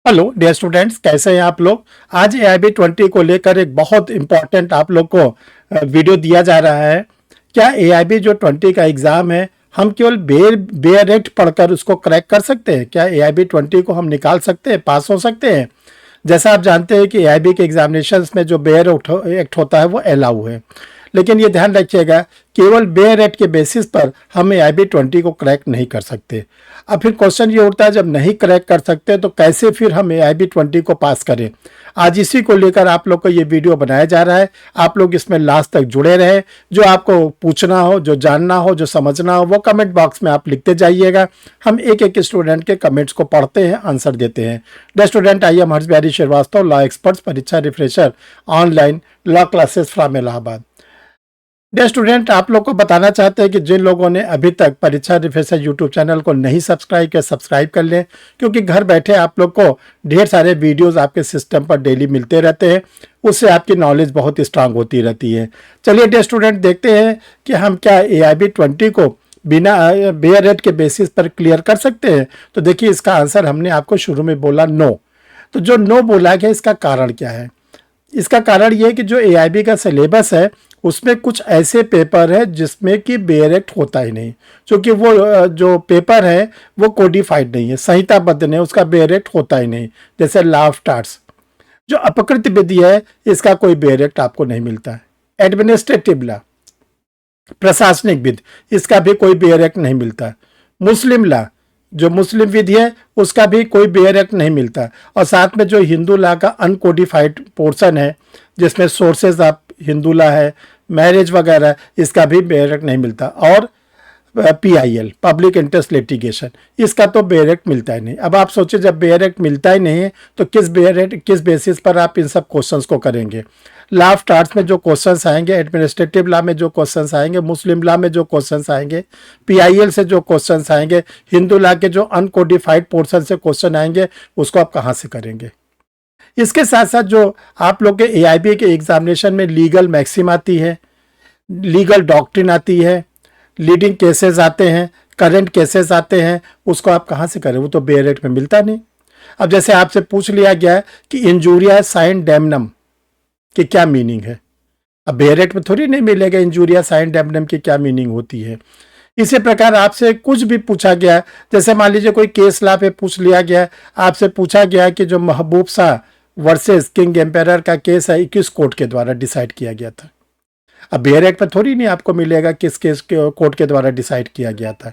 Hello dear students, कैसे हैं आप लोग। आज AIB 20 को लेकर एक बहुत इंपॉर्टेंट आप लोग को वीडियो दिया जा रहा है। क्या AIB 20 का एग्ज़ाम है, हम केवल बेयर पढ़कर उसको क्रैक कर सकते हैं? क्या AIB 20 को हम निकाल सकते हैं, पास हो सकते हैं? जैसा आप जानते हैं कि AIB के एग्जामिनेशंस में जो बेयर एक्ट होता है वो अलाउ है, लेकिन ये ध्यान रखिएगा केवल बेयर एक्ट के बेसिस पर हम AIB 20 को क्रैक नहीं कर सकते। अब फिर क्वेश्चन ये उठता है, जब नहीं क्रैक कर सकते तो कैसे फिर हम AIB 20 को पास करें। आज इसी को लेकर आप लोग को ये वीडियो बनाया जा रहा है। आप लोग इसमें लास्ट तक जुड़े रहे। जो आपको पूछना हो, जो जानना हो, जो समझना हो, वो कमेंट बॉक्स में आप लिखते जाइएगा। हम एक एक स्टूडेंट के कमेंट्स को पढ़ते हैं, आंसर देते हैं। The student, I am Harsh Bihari Shrivastava, law experts, परीक्षा refresher, online law classes from Allahabad. Dear student, आप लोग को बताना चाहते हैं कि जिन लोगों ने अभी तक परीक्षा रिफ्रेशर यूट्यूब चैनल को नहीं सब्सक्राइब किया, सब्सक्राइब कर लें, क्योंकि घर बैठे आप लोग को ढेर सारे वीडियोस आपके सिस्टम पर डेली मिलते रहते हैं। उससे आपकी नॉलेज बहुत स्ट्रांग होती रहती है। चलिए डियर स्टूडेंट, देखते हैं कि हम क्या AIB 20 को बिना बेयर रेट के बेसिस पर क्लियर कर सकते हैं। तो देखिए, इसका आंसर हमने आपको शुरू में बोला नो। तो जो नो बोला गया, इसका कारण क्या है? इसका कारण ये है कि जो AIB का सिलेबस है उसमें कुछ ऐसे पेपर है जिसमें कि बेयर एक्ट होता ही नहीं, क्योंकि वो जो पेपर है वो कोडिफाइड नहीं है, संहिताबद्ध नहीं, उसका बेयर एक्ट होता ही नहीं। जैसे लॉ ऑफ टार्ट्स, जो अपकृत विधि है, इसका कोई बेयर एक्ट आपको नहीं मिलता है। एडमिनिस्ट्रेटिव लॉ, प्रशासनिक विधि, इसका भी कोई बेयर एक्ट नहीं मिलता। मुस्लिम लॉ, जो मुस्लिम विधि है, उसका भी कोई बेयर एक्ट नहीं मिलता। और साथ में जो हिंदू लॉ का अनकोडिफाइड पोर्शन है, जिसमें सोर्सेज ऑफ हिंदू लॉ है, मैरिज वगैरह, इसका भी बेयर एक्ट नहीं मिलता। और PIL, पब्लिक इंटरेस्ट लिटिगेशन, इसका तो बेयर एक्ट मिलता ही नहीं। अब आप सोचिए, जब बेयर एक्ट मिलता ही नहीं है तो किस बेसिस पर आप इन सब क्वेश्चंस को करेंगे। लॉ ऑफ टार्ट्स में जो क्वेश्चंस आएंगे, एडमिनिस्ट्रेटिव लॉ में जो क्वेश्चंस आएंगे, मुस्लिम लॉ में जो क्वेश्चंस आएंगे, PIL से जो क्वेश्चंस आएंगे, हिंदू लॉ के जो अनकोडिफाइड पोर्शन से क्वेश्चन आएंगे, उसको आप कहाँ से करेंगे? इसके साथ साथ जो आप लोग के AIB के एग्जामिनेशन में लीगल मैक्सिम आती है, लीगल डॉक्ट्रिन आती है, लीडिंग केसेस आते हैं, करंट केसेस आते हैं, उसको आप कहाँ से करें? वो तो बेयर एक्ट में मिलता नहीं। अब जैसे आपसे पूछ लिया गया है कि इंजूरिया साइन डैमनम की क्या मीनिंग है, अब बेयर एक्ट में थोड़ी नहीं मिलेगा इंजूरिया साइन डैमनम की क्या मीनिंग होती है। इसी प्रकार आपसे कुछ भी पूछा गया, जैसे मान लीजिए कोई केस लॉ पे पूछ लिया गया, आपसे पूछा गया कि जो महबूब शाह वर्सेस किंग एम्पेरर का केस है, किस कोर्ट के द्वारा डिसाइड किया गया था। अब बेयर एक्ट पर थोड़ी नहीं आपको मिलेगा किस केस के कोर्ट के द्वारा डिसाइड किया गया था।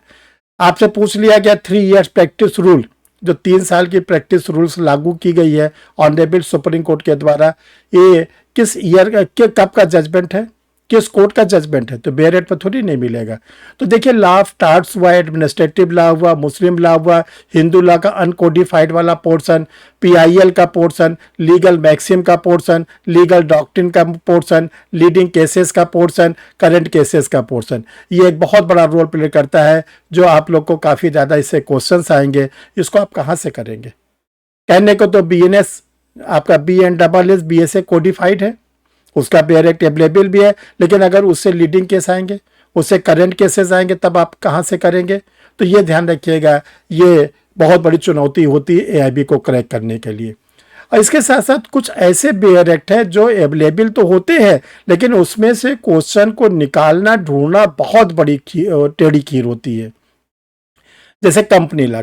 आपसे पूछ लिया गया 3 इयर्स प्रैक्टिस रूल, जो 3 साल की प्रैक्टिस रूल्स लागू की गई है ऑनरेबल सुप्रीम कोर्ट के द्वारा, ये किस ईयर का, कब का जजमेंट है, किस कोर्ट का जजमेंट है, तो बेयर एक्ट पर थोड़ी नहीं मिलेगा। तो देखिए, लॉ ऑफ टार्ट्स हुआ, एडमिनिस्ट्रेटिव लॉ हुआ, मुस्लिम लॉ हुआ, हिंदू लॉ का अनकोडिफाइड वाला पोर्शन, PIL का पोर्शन, लीगल मैक्सिम का पोर्शन, लीगल डॉक्ट्रिन का पोर्शन, लीडिंग केसेस का पोर्शन, करंट केसेस का पोर्शन, ये एक बहुत बड़ा रोल प्ले करता है, जो आप लोग को काफ़ी ज़्यादा इससे क्वेश्चंस आएंगे। इसको आप कहाँ से करेंगे? कहने को तो BNS, आपका BNSS BSA कोडिफाइड है, उसका बेयर एक्ट अवेलेबल भी है, लेकिन अगर उससे लीडिंग केस आएंगे, उससे करंट केसेस आएंगे, तब आप कहाँ से करेंगे? तो ये ध्यान रखिएगा, ये बहुत बड़ी चुनौती होती है AIB को क्रैक करने के लिए। और इसके साथ साथ कुछ ऐसे बेयर एक्ट है जो अवेलेबल तो होते हैं, लेकिन उसमें से क्वेश्चन को निकालना, ढूंढना बहुत बड़ी टेढ़ी खीर होती है। जैसे कंपनी लॉ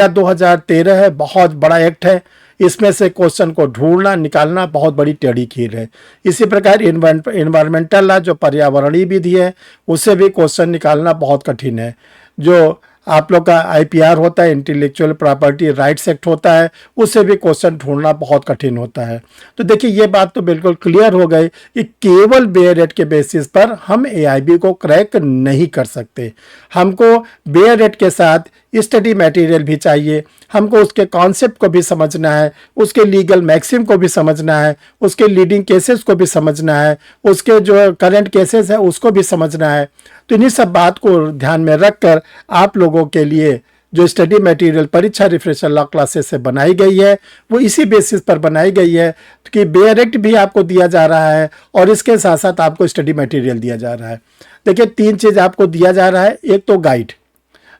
2013 है, बहुत बड़ा एक्ट है, इसमें से क्वेश्चन को ढूंढना, निकालना बहुत बड़ी टेढ़ी खीर है। इसी प्रकार इन्वायरमेंटल लॉ, जो पर्यावरणीय विधि है, उससे भी क्वेश्चन निकालना बहुत कठिन है। जो आप लोग का IPR होता है, इंटेलेक्चुअल प्रॉपर्टी राइट्स एक्ट होता है, उससे भी क्वेश्चन ढूंढना बहुत कठिन होता है। तो देखिए, ये बात तो बिल्कुल क्लियर हो गई कि केवल बेयर एक्ट के बेसिस पर हम AIB को क्रैक नहीं कर सकते। हमको बेयर एक्ट के साथ स्टडी मटेरियल भी चाहिए, हमको उसके कॉन्सेप्ट को भी समझना है, उसके लीगल मैक्सिम को भी समझना है, उसके लीडिंग केसेस को भी समझना है, उसके जो करंट केसेस है उसको भी समझना है। तो इन्हीं सब बात को ध्यान में रखकर आप लोगों के लिए जो स्टडी मटेरियल परीक्षा रिफ्रेशर लॉ क्लासेस से बनाई गई है, वो इसी बेसिस पर बनाई गई है कि बेयर एक्ट भी आपको दिया जा रहा है और इसके साथ साथ आपको स्टडी मटेरियल दिया जा रहा है। देखिए, 3 चीज़ आपको दिया जा रहा है। एक तो गाइड,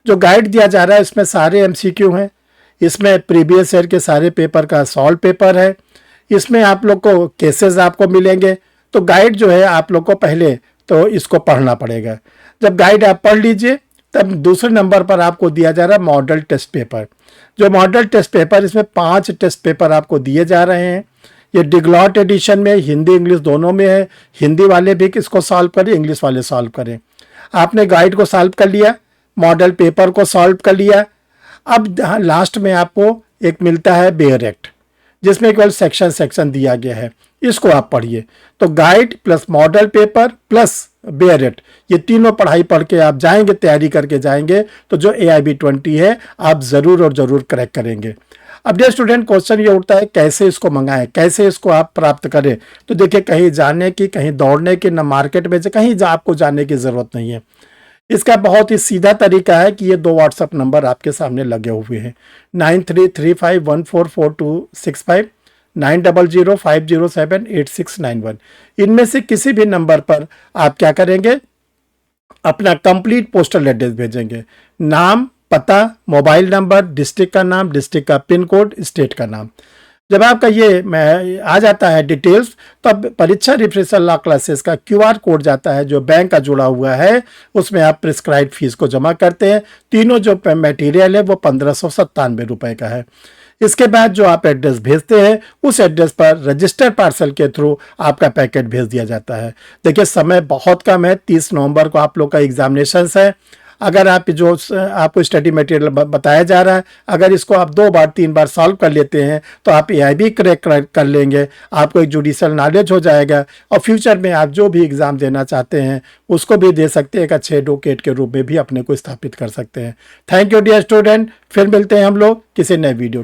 जो गाइड दिया जा रहा है इसमें सारे MCQ हैं, इसमें प्रीवियस ईयर के सारे पेपर का सॉल्व पेपर है। इसमें आप लोग को केसेस आपको मिलेंगे। तो गाइड जो है आप लोग को पहले तो इसको पढ़ना पड़ेगा। जब गाइड आप पढ़ लीजिए तब दूसरे नंबर पर आपको दिया जा रहा है मॉडल टेस्ट पेपर। जो मॉडल टेस्ट पेपर, इसमें 5 टेस्ट पेपर आपको दिए जा रहे हैं। ये डिग्लॉट एडिशन में हिंदी इंग्लिश दोनों में है। हिंदी वाले भी इसको सॉल्व करें, इंग्लिश वाले सॉल्व करें। आपने गाइड को सॉल्व कर लिया, मॉडल पेपर को सॉल्व कर लिया। अब लास्ट में आपको एक मिलता है बेयर एक्ट, जिसमें केवल सेक्शन दिया गया है, इसको आप पढ़िए। तो guide plus model paper plus bare act, ये तीनों पढ़ाई पढ़ के आप जाएंगे, तैयारी करके जाएंगे तो जो AIB 20 है आप ज़रूर और ज़रूर क्रैक करेंगे। अब डियर स्टूडेंट, क्वेश्चन ये उठता है कैसे इसको मंगाएं, कैसे इसको आप प्राप्त करें। तो देखिए, कहीं जाने की, कहीं दौड़ने की, न मार्केट में कहीं आपको जाने की ज़रूरत नहीं है। इसका बहुत ही सीधा तरीका है कि ये 2 व्हाट्सएप नंबर आपके सामने लगे हुए हैं, 9335144265, 9005078691। इनमें से किसी भी नंबर पर आप क्या करेंगे, अपना कंप्लीट पोस्टल एड्रेस भेजेंगे, नाम, पता, मोबाइल नंबर, डिस्ट्रिक्ट का नाम, डिस्ट्रिक्ट का पिन कोड, स्टेट का नाम। जब आपका ये आ जाता है डिटेल्स, तब परीक्षा रिफ्रेशर लॉ क्लासेस का QR कोड जाता है जो बैंक का जुड़ा हुआ है, उसमें आप प्रिस्क्राइब फीस को जमा करते हैं। तीनों जो मटेरियल है वो 1597 रुपये का है। इसके बाद जो आप एड्रेस भेजते हैं, उस एड्रेस पर रजिस्टर्ड पार्सल के थ्रू आपका पैकेट भेज दिया जाता है। देखिए, समय बहुत कम है, 30 नवंबर को आप लोग का एग्जामिनेशंस है। अगर आप जो आपको स्टडी मटेरियल बताया जा रहा है, अगर इसको आप 2 बार 3 बार सॉल्व कर लेते हैं तो आप AIB क्रैक कर लेंगे, आपको एक जुडिशियल नॉलेज हो जाएगा और फ्यूचर में आप जो भी एग्ज़ाम देना चाहते हैं उसको भी दे सकते हैं, एक अच्छे एडवोकेट के रूप में भी अपने को स्थापित कर सकते हैं। थैंक यू डियर स्टूडेंट, फिर मिलते हैं हम लोग किसी नए वीडियो।